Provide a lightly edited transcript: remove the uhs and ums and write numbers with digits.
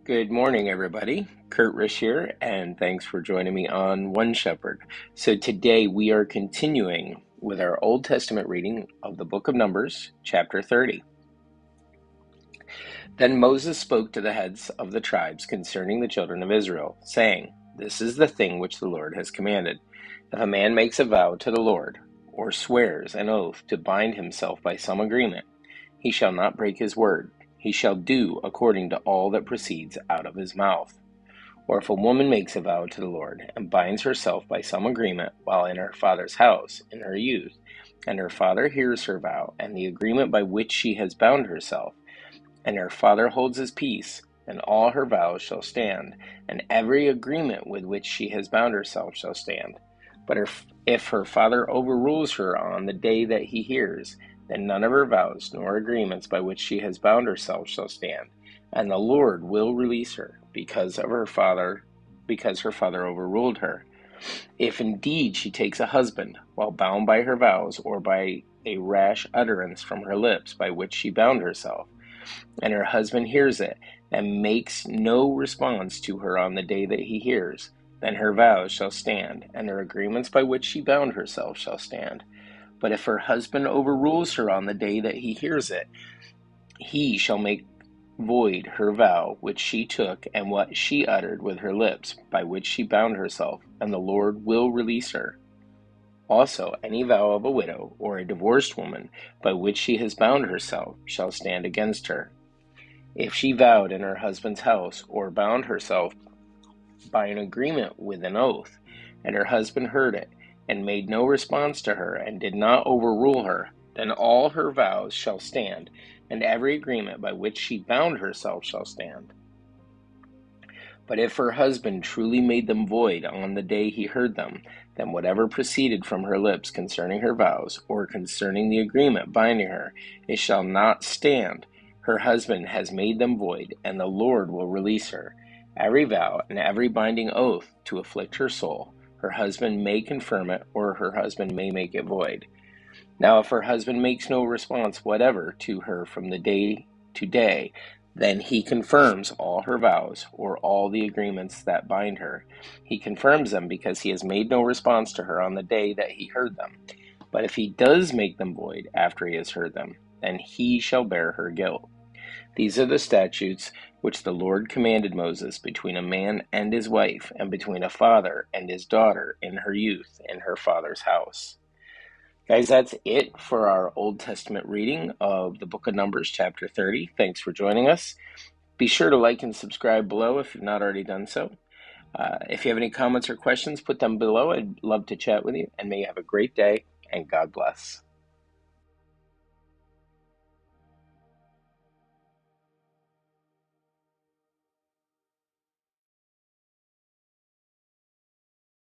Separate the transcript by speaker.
Speaker 1: Good morning, everybody. Kurt Risch here, and thanks for joining me on One Shepherd. So today we are continuing with our Old Testament reading of the book of Numbers, chapter 30. Then Moses spoke to the heads of the tribes concerning the children of Israel, saying, "This is the thing which the Lord has commanded. If a man makes a vow to the Lord, or swears an oath to bind himself by some agreement, he shall not break his word. He shall do according to all that proceeds out of his mouth. Or if a woman makes a vow to the Lord, and binds herself by some agreement while in her father's house in her youth, and her father hears her vow, and the agreement by which she has bound herself, and her father holds his peace, then all her vows shall stand, and every agreement with which she has bound herself shall stand. But if her father overrules her on the day that he hears, then none of her vows nor agreements by which she has bound herself shall stand, and the Lord will release her because her father overruled her. If indeed she takes a husband while bound by her vows, or by a rash utterance from her lips by which she bound herself, and her husband hears it, and makes no response to her on the day that he hears, then her vows shall stand, and her agreements by which she bound herself shall stand. But if her husband overrules her on the day that he hears it, he shall make void her vow which she took, and what she uttered with her lips, by which she bound herself, and the Lord will release her. Also, any vow of a widow or a divorced woman by which she has bound herself shall stand against her. If she vowed in her husband's house, or bound herself by an agreement with an oath, and her husband heard it, and made no response to her, and did not overrule her, then all her vows shall stand, and every agreement by which she bound herself shall stand. But if her husband truly made them void on the day he heard them, then whatever proceeded from her lips concerning her vows, or concerning the agreement binding her, it shall not stand. Her husband has made them void, and the Lord will release her. Every vow and every binding oath to afflict her soul, her husband may confirm it, or her husband may make it void. Now if her husband makes no response whatever to her from the day to day, then he confirms all her vows, or all the agreements that bind her. He confirms them because he has made no response to her on the day that he heard them. But if he does make them void after he has heard them, then he shall bear her guilt. These are the statutes which the Lord commanded Moses between a man and his wife, and between a father and his daughter in her youth in her father's house. Guys, that's it for our Old Testament reading of the book of Numbers, chapter 30. Thanks for joining us. Be sure to like and subscribe below if you've not already done so. If you have any comments or questions, put them below. I'd love to chat with you, and may you have a great day, and God bless.